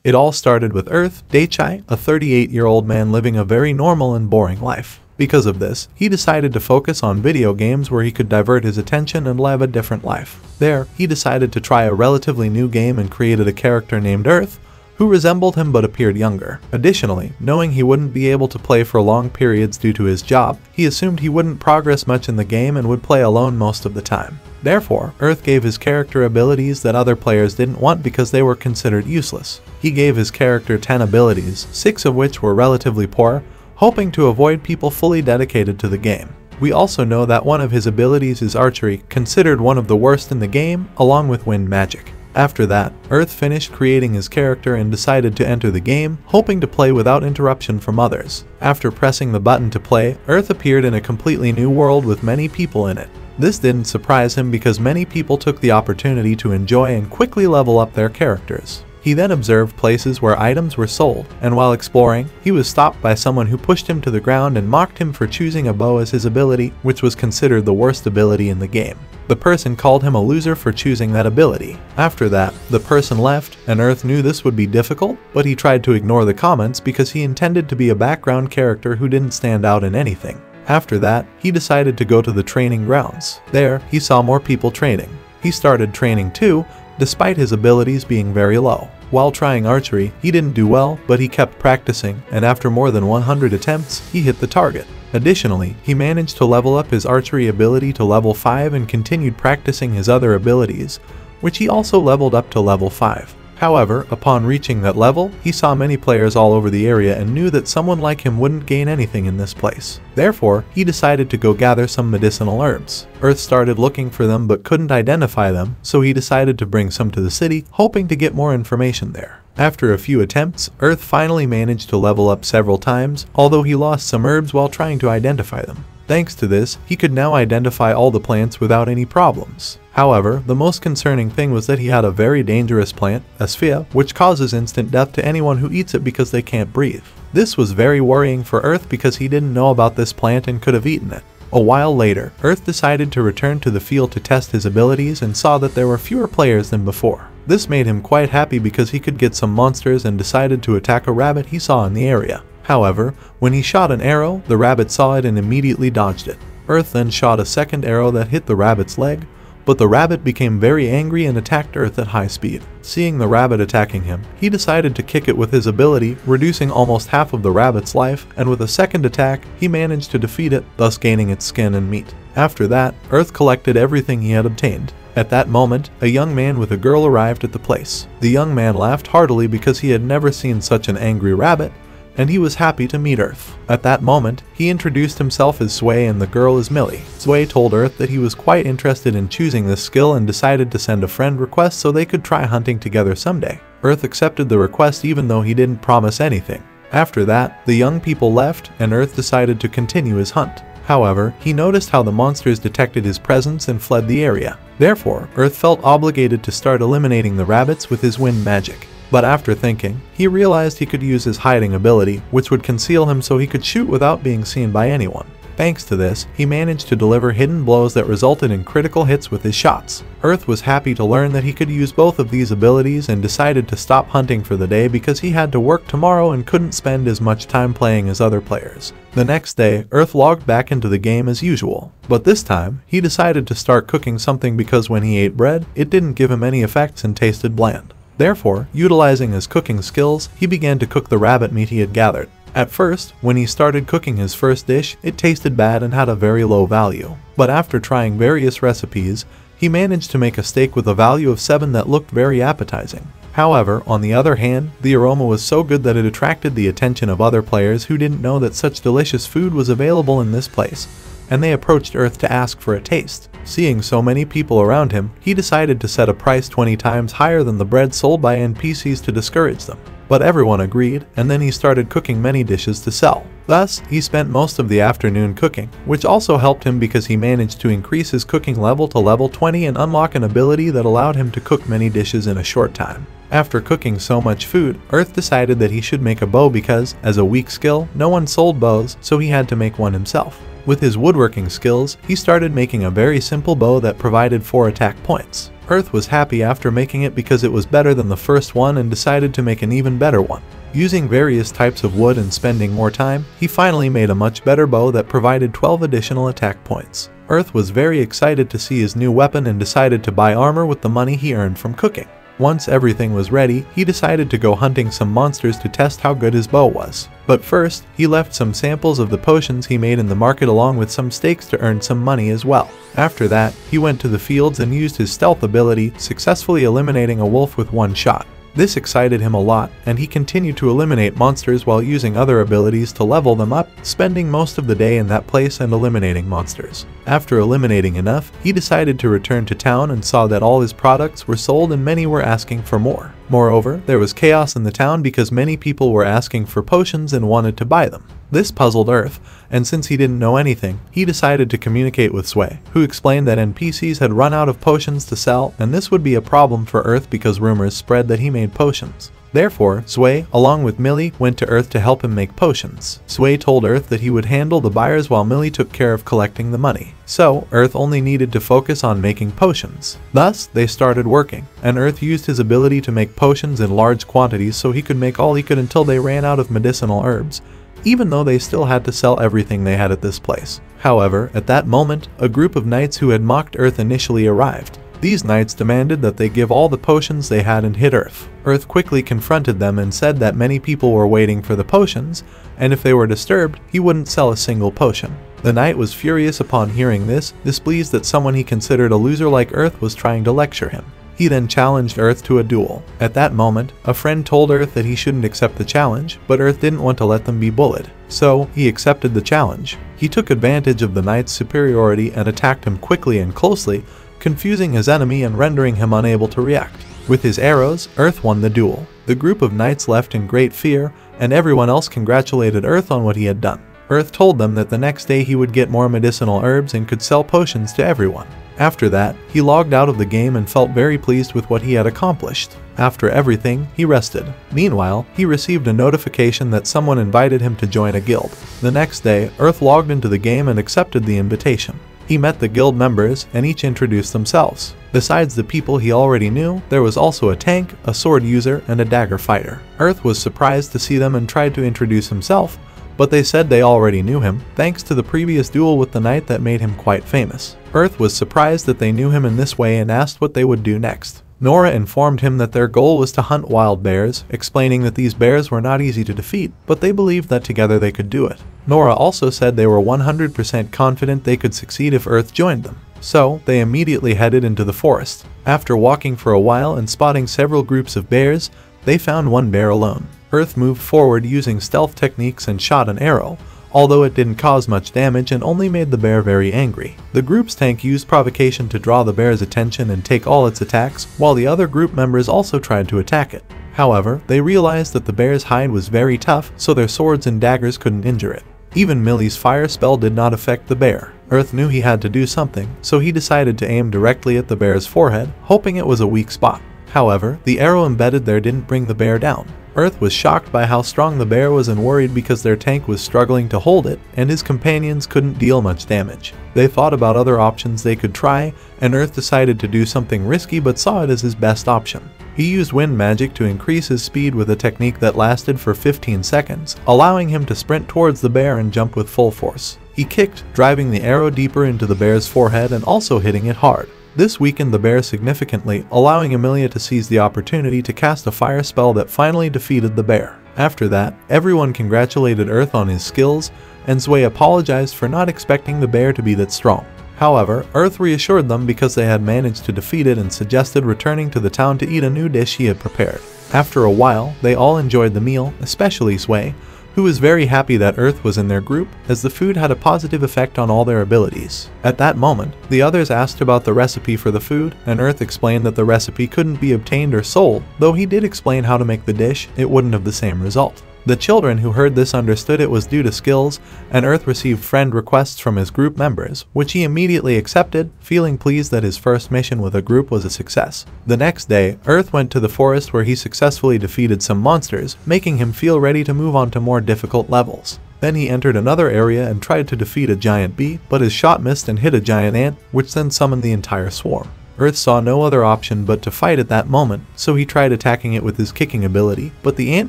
It all started with Earth Daichai, a 38-year-old man living a very normal and boring life. Because of this, he decided to focus on video games where he could divert his attention and live a different life. There, he decided to try a relatively new game and created a character named Earth, who resembled him but appeared younger. Additionally, knowing he wouldn't be able to play for long periods due to his job, he assumed he wouldn't progress much in the game and would play alone most of the time. Therefore, Earth gave his character abilities that other players didn't want because they were considered useless. He gave his character 10 abilities, 6 of which were relatively poor, hoping to avoid people fully dedicated to the game. We also know that one of his abilities is archery, considered one of the worst in the game, along with wind magic. After that, Earth finished creating his character and decided to enter the game, hoping to play without interruption from others. After pressing the button to play, Earth appeared in a completely new world with many people in it. This didn't surprise him because many people took the opportunity to enjoy and quickly level up their characters. He then observed places where items were sold, and while exploring, he was stopped by someone who pushed him to the ground and mocked him for choosing a bow as his ability, which was considered the worst ability in the game. The person called him a loser for choosing that ability. After that, the person left, and Earth knew this would be difficult, but he tried to ignore the comments because he intended to be a background character who didn't stand out in anything. After that, he decided to go to the training grounds. There, he saw more people training. He started training too, despite his abilities being very low. While trying archery, he didn't do well, but he kept practicing, and after more than 100 attempts, he hit the target. Additionally, he managed to level up his archery ability to level 5 and continued practicing his other abilities, which he also leveled up to level 5. However, upon reaching that level, he saw many players all over the area and knew that someone like him wouldn't gain anything in this place. Therefore, he decided to go gather some medicinal herbs. Earth started looking for them but couldn't identify them, so he decided to bring some to the city, hoping to get more information there. After a few attempts, Earth finally managed to level up several times, although he lost some herbs while trying to identify them. Thanks to this, he could now identify all the plants without any problems. However, the most concerning thing was that he had a very dangerous plant, Asphaea, which causes instant death to anyone who eats it because they can't breathe. This was very worrying for Earth because he didn't know about this plant and could have eaten it. A while later, Earth decided to return to the field to test his abilities and saw that there were fewer players than before. This made him quite happy because he could get some monsters and decided to attack a rabbit he saw in the area. However, when he shot an arrow, the rabbit saw it and immediately dodged it. Earth then shot a second arrow that hit the rabbit's leg, but the rabbit became very angry and attacked Earth at high speed. Seeing the rabbit attacking him, he decided to kick it with his ability, reducing almost half of the rabbit's life, and with a second attack, he managed to defeat it, thus gaining its skin and meat. After that, Earth collected everything he had obtained. At that moment, a young man with a girl arrived at the place. The young man laughed heartily because he had never seen such an angry rabbit, and he was happy to meet Earth. At that moment, he introduced himself as Sway and the girl as Millie. Sway told Earth that he was quite interested in choosing this skill and decided to send a friend request so they could try hunting together someday. Earth accepted the request even though he didn't promise anything. After that, the young people left and Earth decided to continue his hunt. However, he noticed how the monsters detected his presence and fled the area. Therefore, Earth felt obligated to start eliminating the rabbits with his wind magic. But after thinking, he realized he could use his hiding ability, which would conceal him so he could shoot without being seen by anyone. Thanks to this, he managed to deliver hidden blows that resulted in critical hits with his shots. Earth was happy to learn that he could use both of these abilities and decided to stop hunting for the day because he had to work tomorrow and couldn't spend as much time playing as other players. The next day, Earth logged back into the game as usual. But this time, he decided to start cooking something because when he ate bread, it didn't give him any effects and tasted bland. Therefore, utilizing his cooking skills, he began to cook the rabbit meat he had gathered. At first, when he started cooking his first dish, it tasted bad and had a very low value. But after trying various recipes, he managed to make a steak with a value of 7 that looked very appetizing. However, on the other hand, the aroma was so good that it attracted the attention of other players who didn't know that such delicious food was available in this place, and they approached Earth to ask for a taste. Seeing so many people around him, he decided to set a price 20 times higher than the bread sold by NPCs to discourage them. But everyone agreed, and then he started cooking many dishes to sell. Thus, he spent most of the afternoon cooking, which also helped him because he managed to increase his cooking level to level 20 and unlock an ability that allowed him to cook many dishes in a short time. After cooking so much food, Earth decided that he should make a bow because, as a weak skill, no one sold bows, so he had to make one himself. With his woodworking skills, he started making a very simple bow that provided 4 attack points. Earth was happy after making it because it was better than the first one and decided to make an even better one. Using various types of wood and spending more time, he finally made a much better bow that provided 12 additional attack points. Earth was very excited to see his new weapon and decided to buy armor with the money he earned from cooking. Once everything was ready, he decided to go hunting some monsters to test how good his bow was. But first, he left some samples of the potions he made in the market along with some steaks to earn some money as well. After that, he went to the fields and used his stealth ability, successfully eliminating a wolf with one shot. This excited him a lot, and he continued to eliminate monsters while using other abilities to level them up, spending most of the day in that place and eliminating monsters. After eliminating enough, he decided to return to town and saw that all his products were sold and many were asking for more. Moreover, there was chaos in the town because many people were asking for potions and wanted to buy them. This puzzled Earth, and since he didn't know anything, he decided to communicate with Sway, who explained that NPCs had run out of potions to sell, and this would be a problem for Earth because rumors spread that he made potions. Therefore, Sway, along with Millie, went to Earth to help him make potions. Sway told Earth that he would handle the buyers while Millie took care of collecting the money. So, Earth only needed to focus on making potions. Thus, they started working, and Earth used his ability to make potions in large quantities so he could make all he could until they ran out of medicinal herbs, even though they still had to sell everything they had at this place. However, at that moment, a group of knights who had mocked Earth initially arrived. These knights demanded that they give all the potions they had and hit Earth. Earth quickly confronted them and said that many people were waiting for the potions, and if they were disturbed, he wouldn't sell a single potion. The knight was furious upon hearing this, displeased that someone he considered a loser like Earth was trying to lecture him. He then challenged Earth to a duel. At that moment, a friend told Earth that he shouldn't accept the challenge, but Earth didn't want to let them be bullied. So, he accepted the challenge. He took advantage of the knight's superiority and attacked him quickly and closely, confusing his enemy and rendering him unable to react. With his arrows, Earth won the duel. The group of knights left in great fear, and everyone else congratulated Earth on what he had done. Earth told them that the next day he would get more medicinal herbs and could sell potions to everyone. After that, he logged out of the game and felt very pleased with what he had accomplished. After everything, he rested. Meanwhile, he received a notification that someone invited him to join a guild. The next day, Earth logged into the game and accepted the invitation. He met the guild members, and each introduced themselves. Besides the people he already knew, there was also a tank, a sword user, and a dagger fighter. Earth was surprised to see them and tried to introduce himself, but they said they already knew him, thanks to the previous duel with the knight that made him quite famous. Earth was surprised that they knew him in this way and asked what they would do next. Nora informed him that their goal was to hunt wild bears, explaining that these bears were not easy to defeat, but they believed that together they could do it. Nora also said they were 100% confident they could succeed if Earth joined them. So, they immediately headed into the forest. After walking for a while and spotting several groups of bears, they found one bear alone. Earth moved forward using stealth techniques and shot an arrow, although it didn't cause much damage and only made the bear very angry. The group's tank used provocation to draw the bear's attention and take all its attacks, while the other group members also tried to attack it. However, they realized that the bear's hide was very tough, so their swords and daggers couldn't injure it. Even Millie's fire spell did not affect the bear. Earth knew he had to do something, so he decided to aim directly at the bear's forehead, hoping it was a weak spot. However, the arrow embedded there didn't bring the bear down. Earth was shocked by how strong the bear was and worried because their tank was struggling to hold it, and his companions couldn't deal much damage. They thought about other options they could try, and Earth decided to do something risky but saw it as his best option. He used wind magic to increase his speed with a technique that lasted for 15 seconds, allowing him to sprint towards the bear and jump with full force. He kicked, driving the arrow deeper into the bear's forehead and also hitting it hard. This weakened the bear significantly, allowing Amelia to seize the opportunity to cast a fire spell that finally defeated the bear. After that, everyone congratulated Earth on his skills, and Zwei apologized for not expecting the bear to be that strong. However, Earth reassured them because they had managed to defeat it and suggested returning to the town to eat a new dish he had prepared. After a while, they all enjoyed the meal, especially Zwei, who was very happy that Earth was in their group, as the food had a positive effect on all their abilities. At that moment, the others asked about the recipe for the food, and Earth explained that the recipe couldn't be obtained or sold, though he did explain how to make the dish, it wouldn't have the same result. The children who heard this understood it was due to skills, and Earth received friend requests from his group members, which he immediately accepted, feeling pleased that his first mission with a group was a success. The next day, Earth went to the forest where he successfully defeated some monsters, making him feel ready to move on to more difficult levels. Then he entered another area and tried to defeat a giant bee, but his shot missed and hit a giant ant, which then summoned the entire swarm. Earth saw no other option but to fight at that moment, so he tried attacking it with his kicking ability, but the ant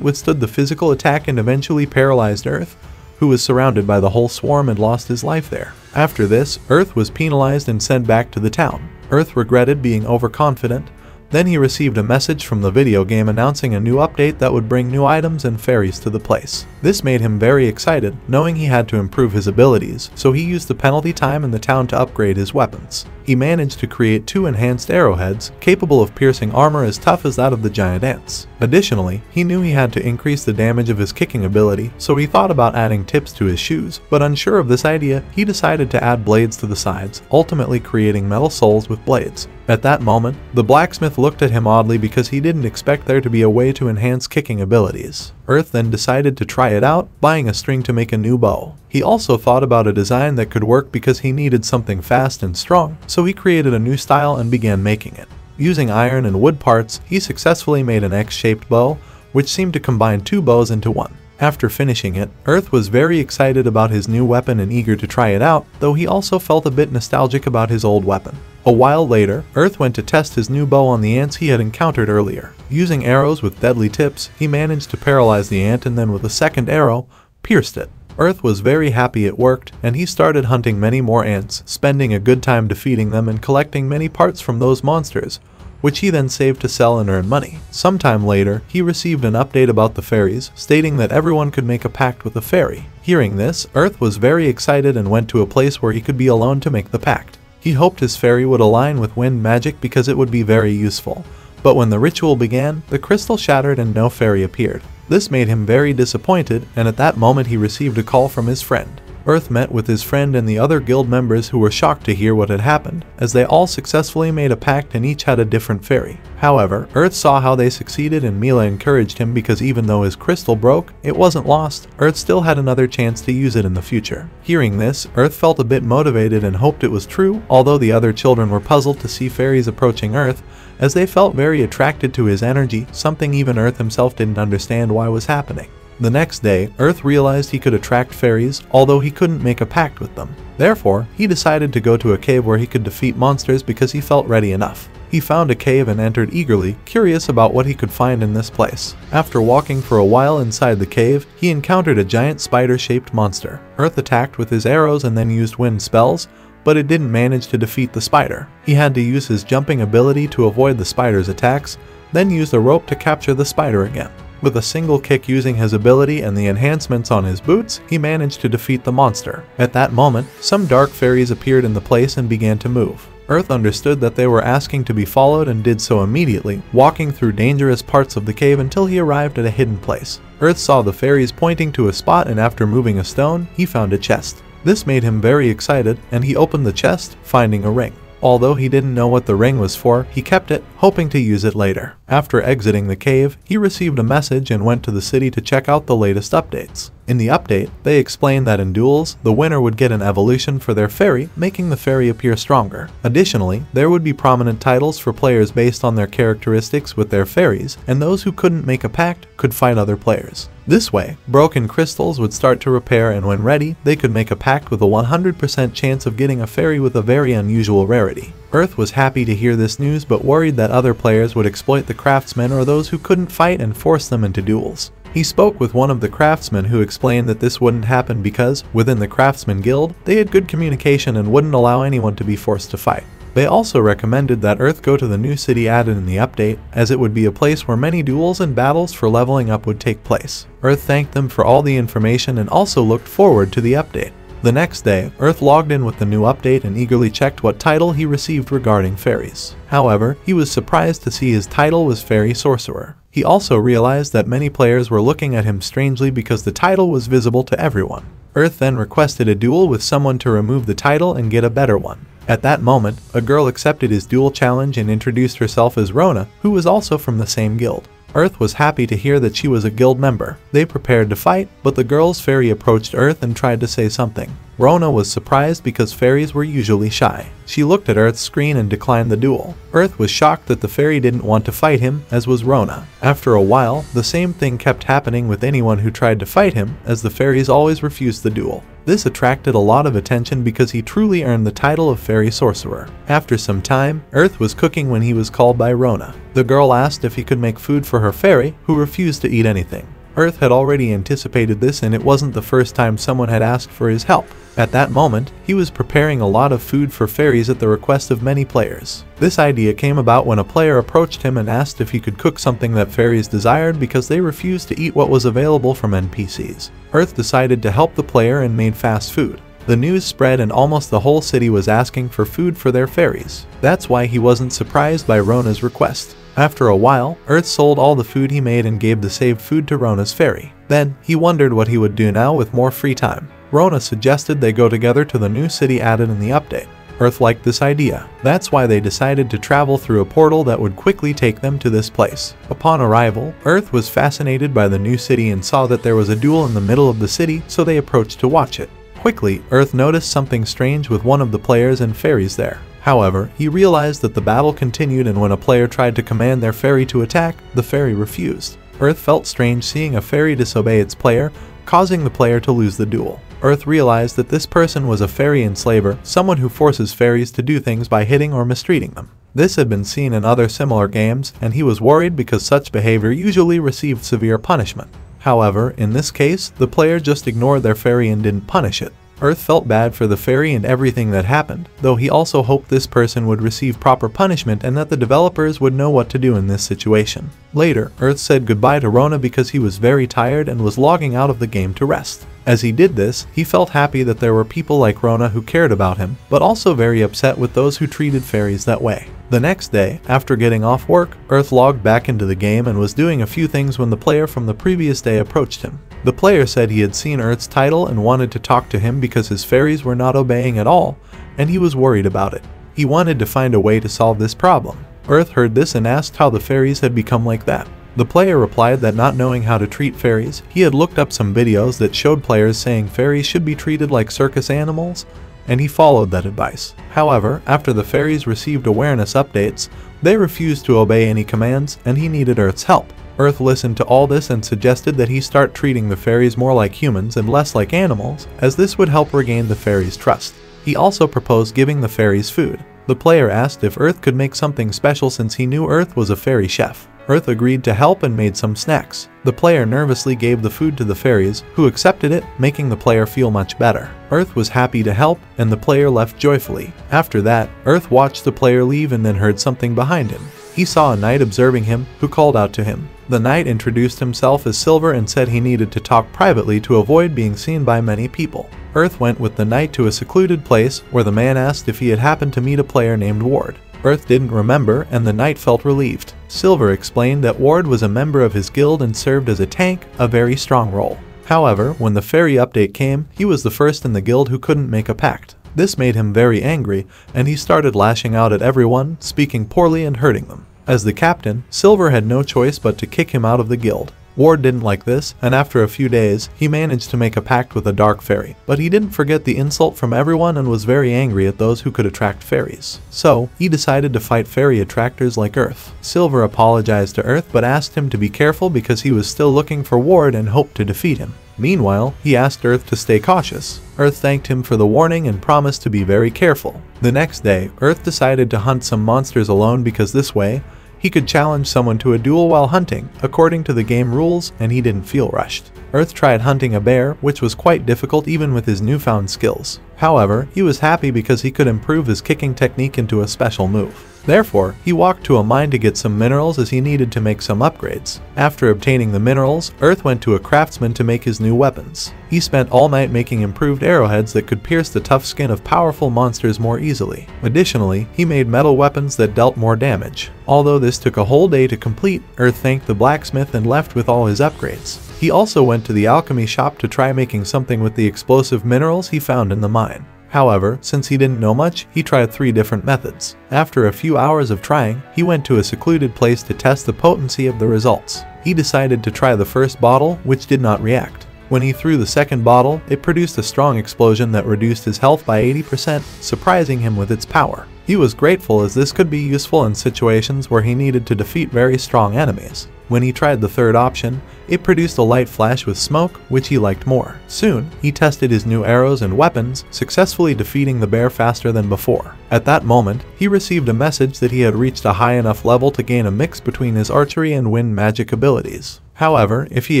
withstood the physical attack and eventually paralyzed Earth, who was surrounded by the whole swarm and lost his life there. After this, Earth was penalized and sent back to the town. Earth regretted being overconfident. Then he received a message from the video game announcing a new update that would bring new items and fairies to the place. This made him very excited, knowing he had to improve his abilities, so he used the penalty time in the town to upgrade his weapons. He managed to create 2 enhanced arrowheads, capable of piercing armor as tough as that of the giant ants. Additionally, he knew he had to increase the damage of his kicking ability, so he thought about adding tips to his shoes, but unsure of this idea, he decided to add blades to the sides, ultimately creating metal soles with blades. At that moment, the blacksmith looked at him oddly because he didn't expect there to be a way to enhance kicking abilities. Earth then decided to try it out, buying a string to make a new bow. He also thought about a design that could work because he needed something fast and strong, so he created a new style and began making it. Using iron and wood parts, he successfully made an X-shaped bow, which seemed to combine 2 bows into one. After finishing it, Earth was very excited about his new weapon and eager to try it out, though he also felt a bit nostalgic about his old weapon. A while later, Earth went to test his new bow on the ants he had encountered earlier. Using arrows with deadly tips, he managed to paralyze the ant and then with a second arrow, pierced it. Earth was very happy it worked, and he started hunting many more ants, spending a good time defeating them and collecting many parts from those monsters, which he then saved to sell and earn money. Sometime later, he received an update about the fairies, stating that everyone could make a pact with a fairy. Hearing this, Earth was very excited and went to a place where he could be alone to make the pact. He hoped his fairy would align with wind magic because it would be very useful. But when the ritual began, the crystal shattered and no fairy appeared. This made him very disappointed, and at that moment he received a call from his friend. Earth met with his friend and the other guild members who were shocked to hear what had happened, as they all successfully made a pact and each had a different fairy. However, Earth saw how they succeeded and Mila encouraged him because even though his crystal broke, it wasn't lost. Earth still had another chance to use it in the future. Hearing this, Earth felt a bit motivated and hoped it was true, although the other children were puzzled to see fairies approaching Earth, as they felt very attracted to his energy, something even Earth himself didn't understand why was happening. The next day, Earth realized he could attract fairies, although he couldn't make a pact with them. Therefore, he decided to go to a cave where he could defeat monsters because he felt ready enough. He found a cave and entered eagerly, curious about what he could find in this place. After walking for a while inside the cave, he encountered a giant spider-shaped monster. Earth attacked with his arrows and then used wind spells, but it didn't manage to defeat the spider. He had to use his jumping ability to avoid the spider's attacks, then used a rope to capture the spider again. With a single kick using his ability and the enhancements on his boots, he managed to defeat the monster. At that moment, some dark fairies appeared in the place and began to move. Earth understood that they were asking to be followed and did so immediately, walking through dangerous parts of the cave until he arrived at a hidden place. Earth saw the fairies pointing to a spot and after moving a stone, he found a chest. This made him very excited, and he opened the chest, finding a ring. Although he didn't know what the ring was for, he kept it, hoping to use it later. After exiting the cave, he received a message and went to the city to check out the latest updates. In the update, they explained that in duels, the winner would get an evolution for their fairy, making the fairy appear stronger. Additionally, there would be prominent titles for players based on their characteristics with their fairies, and those who couldn't make a pact could fight other players. This way, broken crystals would start to repair, and when ready, they could make a pact with a 100% chance of getting a fairy with a very unusual rarity. Earth was happy to hear this news but worried that other players would exploit the craftsmen or those who couldn't fight and force them into duels. He spoke with one of the craftsmen who explained that this wouldn't happen because, within the craftsman guild, they had good communication and wouldn't allow anyone to be forced to fight. They also recommended that Earth go to the new city added in the update, as it would be a place where many duels and battles for leveling up would take place. Earth thanked them for all the information and also looked forward to the update. The next day, Earth logged in with the new update and eagerly checked what title he received regarding fairies. However, he was surprised to see his title was Fairy Sorcerer. He also realized that many players were looking at him strangely because the title was visible to everyone. Earth then requested a duel with someone to remove the title and get a better one. At that moment, a girl accepted his duel challenge and introduced herself as Rona, who was also from the same guild. Earth was happy to hear that she was a guild member. They prepared to fight, but the girl's fairy approached Earth and tried to say something. Rona was surprised because fairies were usually shy. She looked at Earth's screen and declined the duel. Earth was shocked that the fairy didn't want to fight him, as was Rona. After a while, the same thing kept happening with anyone who tried to fight him, as the fairies always refused the duel. This attracted a lot of attention because he truly earned the title of fairy sorcerer. After some time, Earth was cooking when he was called by Rona. The girl asked if he could make food for her fairy, who refused to eat anything. Earth had already anticipated this, and it wasn't the first time someone had asked for his help. At that moment, he was preparing a lot of food for fairies at the request of many players. This idea came about when a player approached him and asked if he could cook something that fairies desired because they refused to eat what was available from NPCs. Earth decided to help the player and made fast food. The news spread and almost the whole city was asking for food for their fairies. That's why he wasn't surprised by Rona's request. After a while, Earth sold all the food he made and gave the saved food to Rona's fairy. Then, he wondered what he would do now with more free time. Rona suggested they go together to the new city added in the update. Earth liked this idea. That's why they decided to travel through a portal that would quickly take them to this place. Upon arrival, Earth was fascinated by the new city and saw that there was a duel in the middle of the city, so they approached to watch it. Quickly, Earth noticed something strange with one of the players and fairies there. However, he realized that the battle continued, and when a player tried to command their fairy to attack, the fairy refused. Earth felt strange seeing a fairy disobey its player, causing the player to lose the duel. Earth realized that this person was a fairy enslaver, someone who forces fairies to do things by hitting or mistreating them. This had been seen in other similar games, and he was worried because such behavior usually received severe punishment. However, in this case, the player just ignored their fairy and didn't punish it. Earth felt bad for the fairy and everything that happened, though he also hoped this person would receive proper punishment and that the developers would know what to do in this situation. Later, Earth said goodbye to Rona because he was very tired and was logging out of the game to rest. As he did this, he felt happy that there were people like Rona who cared about him, but also very upset with those who treated fairies that way. The next day, after getting off work, Earth logged back into the game and was doing a few things when the player from the previous day approached him. The player said he had seen Earth's title and wanted to talk to him because his fairies were not obeying at all, and he was worried about it. He wanted to find a way to solve this problem. Earth heard this and asked how the fairies had become like that. The player replied that not knowing how to treat fairies, he had looked up some videos that showed players saying fairies should be treated like circus animals, and he followed that advice. However, after the fairies received awareness updates, they refused to obey any commands, and he needed Earth's help. Earth listened to all this and suggested that he start treating the fairies more like humans and less like animals, as this would help regain the fairies' trust. He also proposed giving the fairies food. The player asked if Earth could make something special since he knew Earth was a fairy chef. Earth agreed to help and made some snacks. The player nervously gave the food to the fairies, who accepted it, making the player feel much better. Earth was happy to help, and the player left joyfully. After that, Earth watched the player leave and then heard something behind him. He saw a knight observing him, who called out to him. The knight introduced himself as Silver and said he needed to talk privately to avoid being seen by many people. Earth went with the knight to a secluded place where the man asked if he had happened to meet a player named Ward. Earth didn't remember, and the knight felt relieved. Silver explained that Ward was a member of his guild and served as a tank, a very strong role. However, when the fairy update came, he was the first in the guild who couldn't make a pact. This made him very angry, and he started lashing out at everyone, speaking poorly and hurting them. As the captain, Silver had no choice but to kick him out of the guild. Ward didn't like this, and after a few days, he managed to make a pact with a dark fairy. But he didn't forget the insult from everyone and was very angry at those who could attract fairies. So, he decided to fight fairy attractors like Earth. Silver apologized to Earth but asked him to be careful because he was still looking for Ward and hoped to defeat him. Meanwhile, he asked Earth to stay cautious. Earth thanked him for the warning and promised to be very careful. The next day, Earth decided to hunt some monsters alone because this way, he could challenge someone to a duel while hunting, according to the game rules, and he didn't feel rushed. Earth tried hunting a bear, which was quite difficult even with his newfound skills. However, he was happy because he could improve his kicking technique into a special move. Therefore, he walked to a mine to get some minerals as he needed to make some upgrades. After obtaining the minerals, Earth went to a craftsman to make his new weapons. He spent all night making improved arrowheads that could pierce the tough skin of powerful monsters more easily. Additionally, he made metal weapons that dealt more damage. Although this took a whole day to complete, Earth thanked the blacksmith and left with all his upgrades. He also went to the alchemy shop to try making something with the explosive minerals he found in the mine. However, since he didn't know much, he tried 3 different methods. After a few hours of trying, he went to a secluded place to test the potency of the results. He decided to try the first bottle, which did not react. When he threw the second bottle, it produced a strong explosion that reduced his health by 80%, surprising him with its power. He was grateful as this could be useful in situations where he needed to defeat very strong enemies. When he tried the third option, it produced a light flash with smoke, which he liked more. Soon, he tested his new arrows and weapons, successfully defeating the bear faster than before. At that moment, he received a message that he had reached a high enough level to gain a mix between his archery and wind magic abilities. However, if he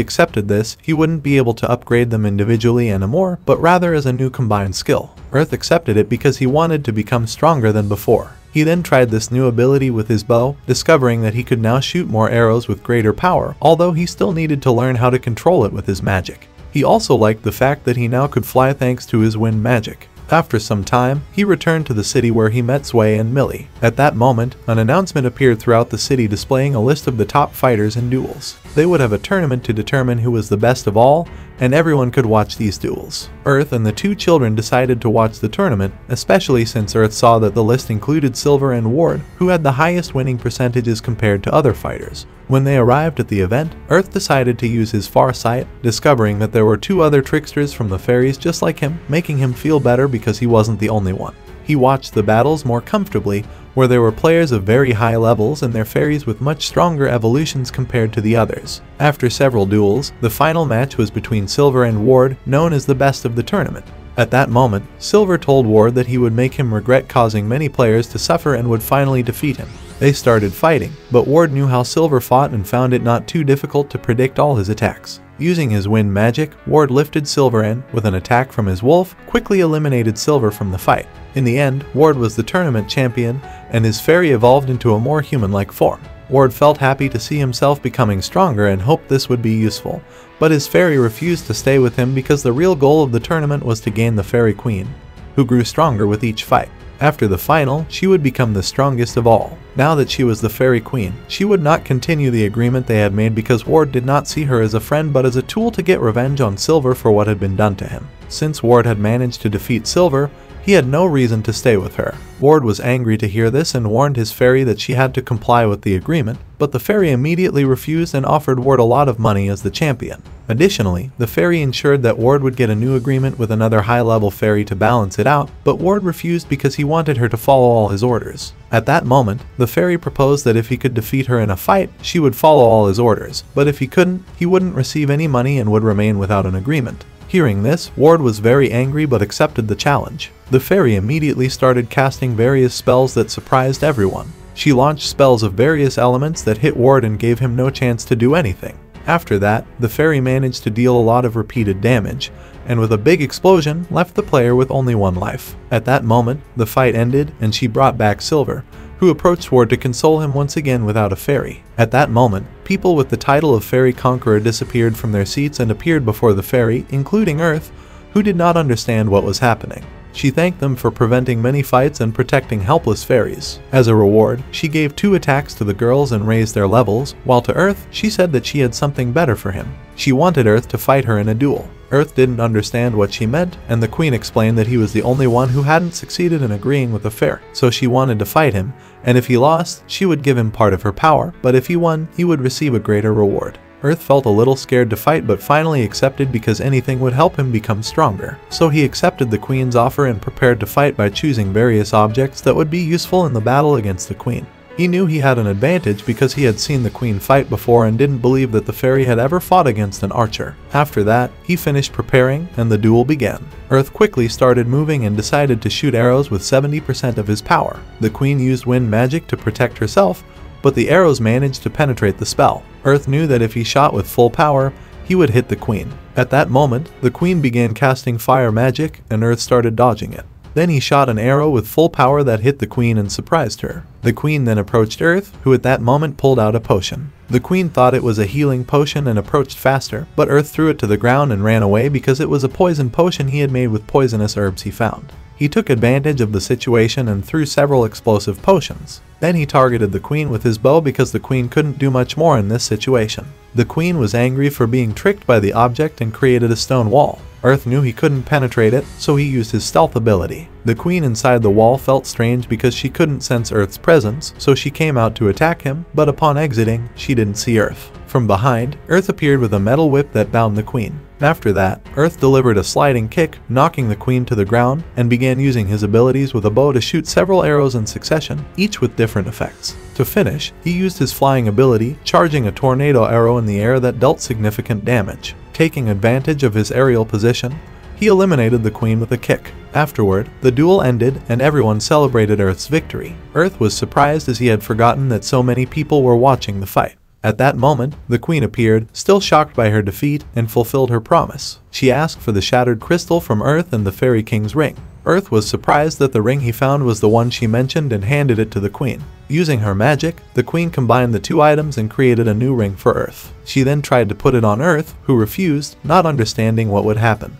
accepted this, he wouldn't be able to upgrade them individually anymore, but rather as a new combined skill. Earth accepted it because he wanted to become stronger than before. He then tried this new ability with his bow, discovering that he could now shoot more arrows with greater power, although he still needed to learn how to control it with his magic. He also liked the fact that he now could fly thanks to his wind magic. After some time, he returned to the city where he met Sway and Millie. At that moment, an announcement appeared throughout the city displaying a list of the top fighters in duels. They would have a tournament to determine who was the best of all, and everyone could watch these duels. Earth and the two children decided to watch the tournament, especially since Earth saw that the list included Silver and Ward, who had the highest winning percentages compared to other fighters. When they arrived at the event, Earth decided to use his far sight, discovering that there were two other tricksters from the fairies just like him, making him feel better because he wasn't the only one. He watched the battles more comfortably, where there were players of very high levels and their fairies with much stronger evolutions compared to the others. After several duels, the final match was between Silver and Ward, known as the best of the tournament. At that moment, Silver told Ward that he would make him regret causing many players to suffer and would finally defeat him. They started fighting, but Ward knew how Silver fought and found it not too difficult to predict all his attacks. Using his wind magic, Ward lifted Silver and, with an attack from his wolf, quickly eliminated Silver from the fight. In the end, Ward was the tournament champion, and his fairy evolved into a more human-like form. Ward felt happy to see himself becoming stronger and hoped this would be useful, but his fairy refused to stay with him because the real goal of the tournament was to gain the Fairy Queen, who grew stronger with each fight. After the final, she would become the strongest of all. Now that she was the Fairy Queen, she would not continue the agreement they had made because Ward did not see her as a friend but as a tool to get revenge on Silver for what had been done to him. Since Ward had managed to defeat Silver, he had no reason to stay with her. Ward was angry to hear this and warned his fairy that she had to comply with the agreement, but the fairy immediately refused and offered Ward a lot of money as the champion. Additionally, the fairy ensured that Ward would get a new agreement with another high-level fairy to balance it out, but Ward refused because he wanted her to follow all his orders. At that moment, the fairy proposed that if he could defeat her in a fight, she would follow all his orders, but if he couldn't, he wouldn't receive any money and would remain without an agreement. Hearing this, Ward was very angry but accepted the challenge. The fairy immediately started casting various spells that surprised everyone. She launched spells of various elements that hit Ward and gave him no chance to do anything. After that, the fairy managed to deal a lot of repeated damage, and with a big explosion, left the player with only one life. At that moment, the fight ended and she brought back Silver, who approached Ward to console him once again without a fairy. At that moment, people with the title of Fairy Conqueror disappeared from their seats and appeared before the fairy, including Earth, who did not understand what was happening. She thanked them for preventing many fights and protecting helpless fairies. As a reward, she gave 2 attacks to the girls and raised their levels, while to Earth, she said that she had something better for him. She wanted Earth to fight her in a duel. Earth didn't understand what she meant, and the queen explained that he was the only one who hadn't succeeded in agreeing with the fairy, so she wanted to fight him, and if he lost, she would give him part of her power, but if he won, he would receive a greater reward. Earth felt a little scared to fight but finally accepted because anything would help him become stronger. So he accepted the queen's offer and prepared to fight by choosing various objects that would be useful in the battle against the queen. He knew he had an advantage because he had seen the queen fight before and didn't believe that the fairy had ever fought against an archer. After that, he finished preparing and the duel began. Earth quickly started moving and decided to shoot arrows with 70% of his power. The queen used wind magic to protect herself, but the arrows managed to penetrate the spell. Earth knew that if he shot with full power, he would hit the queen. At that moment, the queen began casting fire magic and Earth started dodging it. Then he shot an arrow with full power that hit the queen and surprised her. The queen then approached Earth, who at that moment pulled out a potion. The queen thought it was a healing potion and approached faster, but Earth threw it to the ground and ran away because it was a poison potion he had made with poisonous herbs he found. He took advantage of the situation and threw several explosive potions. Then he targeted the queen with his bow because the queen couldn't do much more in this situation. The queen was angry for being tricked by the object and created a stone wall. Earth knew he couldn't penetrate it, so he used his stealth ability. The queen inside the wall felt strange because she couldn't sense Earth's presence, so she came out to attack him, but upon exiting, she didn't see Earth. From behind, Earth appeared with a metal whip that bound the queen. After that, Earth delivered a sliding kick, knocking the queen to the ground, and began using his abilities with a bow to shoot several arrows in succession, each with different effects. To finish, he used his flying ability, charging a tornado arrow in the air that dealt significant damage. Taking advantage of his aerial position, he eliminated the queen with a kick. Afterward, the duel ended and everyone celebrated Earth's victory. Earth was surprised as he had forgotten that so many people were watching the fight. At that moment, the queen appeared, still shocked by her defeat, and fulfilled her promise. She asked for the shattered crystal from Earth and the Fairy King's ring. Earth was surprised that the ring he found was the one she mentioned and handed it to the queen. Using her magic, the queen combined the two items and created a new ring for Earth. She then tried to put it on Earth, who refused, not understanding what would happen.